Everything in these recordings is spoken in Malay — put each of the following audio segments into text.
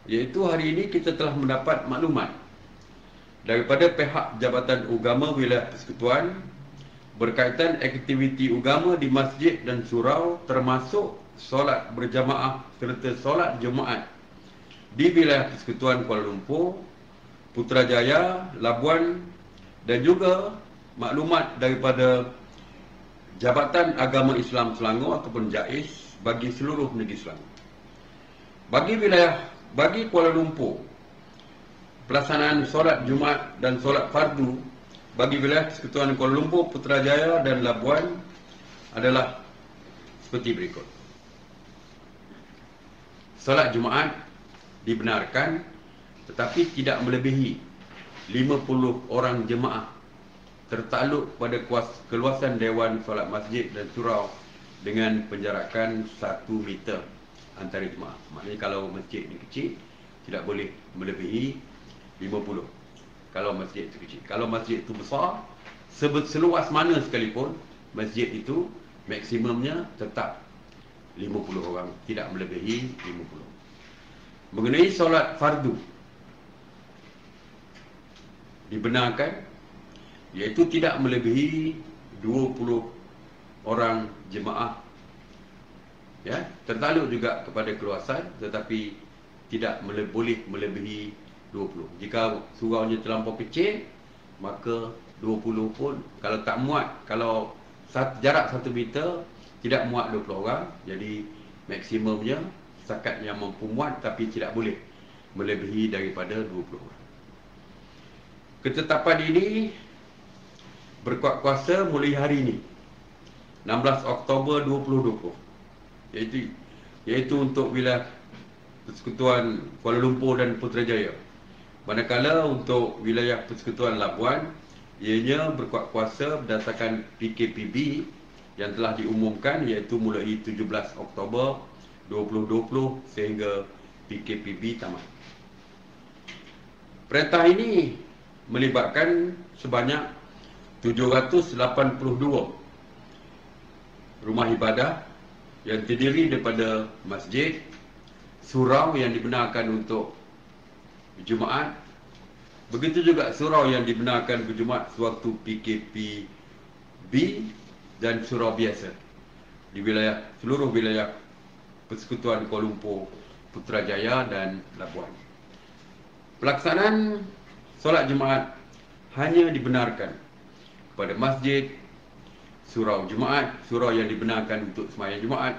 Iaitu hari ini kita telah mendapat maklumat daripada pihak Jabatan Agama Wilayah Persekutuan berkaitan aktiviti agama di masjid dan surau, termasuk solat berjamaah serta solat Jumaat di wilayah Persekutuan Kuala Lumpur, Putrajaya, Labuan, dan juga maklumat daripada Jabatan Agama Islam Selangor ataupun JAIS bagi seluruh negeri Selangor. Bagi Kuala Lumpur, pelaksanaan solat Jumaat dan solat fardu bagi wilayah Persekutuan Kuala Lumpur, Putrajaya dan Labuan adalah seperti berikut. Solat Jumaat dibenarkan tetapi tidak melebihi 50 orang jemaah tertakluk pada keluasan Dewan Solat Masjid dan Surau dengan penjarakan 1 meter antara jemaah. Maknanya kalau masjid ni kecil, tidak boleh melebihi 50. Kalau masjid itu kecil. Kalau masjid itu besar, seluas mana sekalipun, masjid itu maksimumnya tetap 50 orang, tidak melebihi 50. Mengenai solat fardu, dibenarkan iaitu tidak melebihi 20 orang jemaah, ya, tertakluk juga kepada keluasan tetapi tidak boleh melebihi 20. Jika suraunya terlampau kecil, maka 20 pun kalau tak muat, kalau jarak 1 meter tidak muat 20 orang, jadi maksimumnya setakat yang mampu muat tapi tidak boleh melebihi daripada 20 orang. Ketetapan ini berkuat kuasa mulai hari ini 16 Oktober 2020, iaitu untuk wilayah Persekutuan Kuala Lumpur dan Putrajaya. Manakala untuk wilayah Persekutuan Labuan, ianya berkuat kuasa berdasarkan PKPB yang telah diumumkan, iaitu mulai 17 Oktober 2020 sehingga PKPB tamat. Perintah ini melibatkan sebanyak 782 rumah ibadah yang terdiri daripada masjid, surau yang dibenarkan untuk Jumaat, begitu juga surau yang dibenarkan berjumaat sewaktu PKPB dan surau biasa di seluruh wilayah Persekutuan Kuala Lumpur, Putrajaya dan Labuan. Pelaksanaan solat Jumaat hanya dibenarkan pada masjid, surau Jumaat, surau yang dibenarkan untuk sembahyang Jumaat,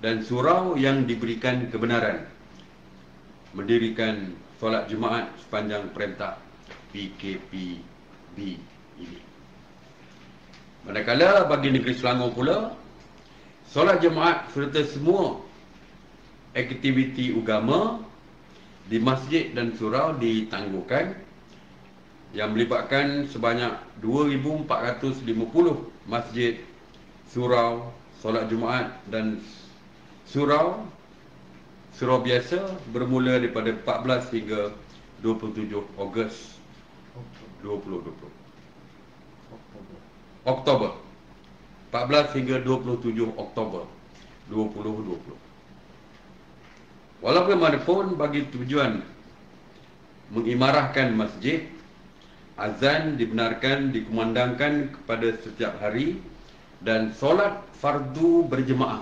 dan surau yang diberikan kebenaran mendirikan solat Jumaat sepanjang perintah PKPB ini. Manakala bagi negeri Selangor pula, solat Jumaat serta semua aktiviti agama di masjid dan surau ditangguhkan, yang melibatkan sebanyak 2,450 masjid, surau, solat Jumaat dan surau biasa bermula daripada 14 hingga 27 Ogos 2020. Oktober 14 hingga 27 Oktober 2020. Walaupun bagaimanapun, bagi tujuan mengimarahkan masjid, azan dibenarkan dikumandangkan kepada setiap hari, dan solat fardu berjemaah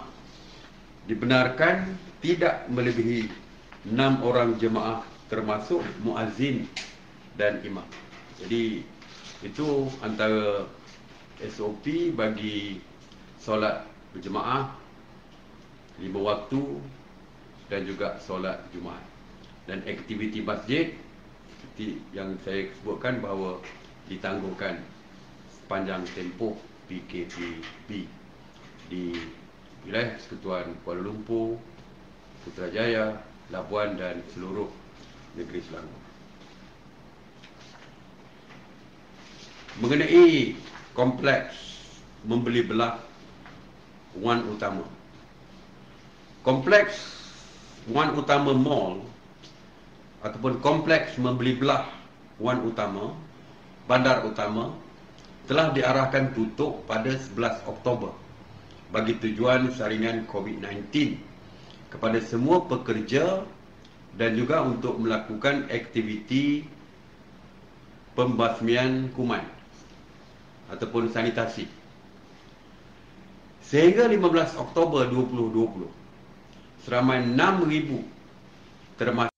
dibenarkan tidak melebihi 6 orang jemaah termasuk muazzin dan imam. Jadi itu antara SOP bagi solat berjemaah 5 waktu dan juga solat Jumaat. Dan aktiviti masjid seperti yang saya sebutkan bahawa ditangguhkan sepanjang tempoh PKPB di wilayah Persekutuan Kuala Lumpur, Putrajaya, Labuan dan seluruh negeri Selangor. Mengenai kompleks membeli belah Wan Utama, kompleks Wan Utama Mall ataupun kompleks membeli belah Wan Utama, Bandar Utama, telah diarahkan tutup pada 11 Oktober bagi tujuan saringan COVID-19 kepada semua pekerja dan juga untuk melakukan aktiviti pembasmian kuman ataupun sanitasi. Sehingga 15 Oktober 2020, seramai 6,000 termasuk